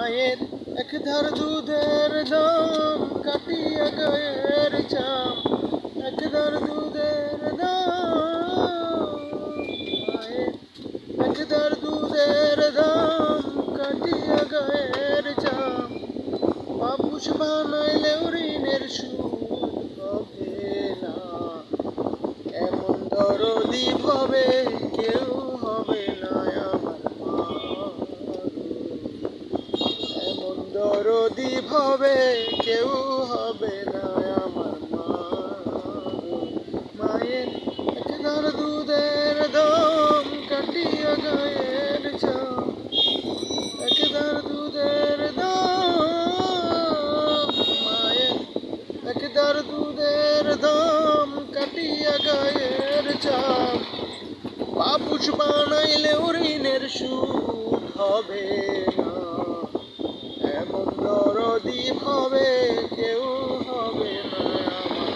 মায়ের এক ধার দুধের দাম কাটিয়া গায়ের চাম, এক ধার দুধের দাম, মায়ের এক ধার দুধের দাম কাটিয়া গায়ের চাম, পাপুষ বানাইলেও ঋণের সুদ হবে না, এমন দরদি ভাবে কেউ হবে না আমার মা, এমন দরদি ভাবে কেউ হবে না আমার মা। মায়ের এক ধার দুধের দাম কাটিয়া গায়ের চাম, এক ধার দুধের দাম, মায়ের এক ধার দুধের দাম কাটিয়া গায়ের চাম, পাপুষ বানাইলেও ঋণের সুদ হবে না, এমন দরদি ভাবে কেউ হবে না আমার,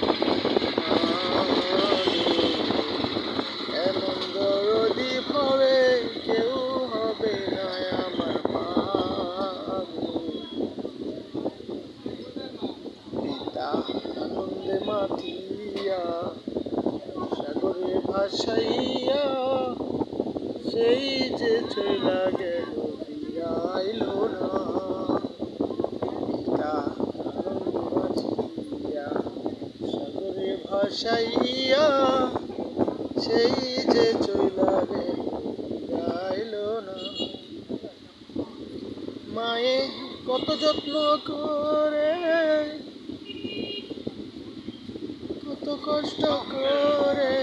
এমন দরদি ভাবে কেউ হবে না আমার মা। পিতা আনন্দে মাতিয়া সাগরে ভাসাইয়া, সেই যে চইলা গেল ফিরাইল না, পিতা আনন্দে মাতিয়া সাগরে ভাসাইয়া, সেই যে চইলা গেল ফিরাইল না। মায়ে কত যত্ন করে, কত কষ্ট করে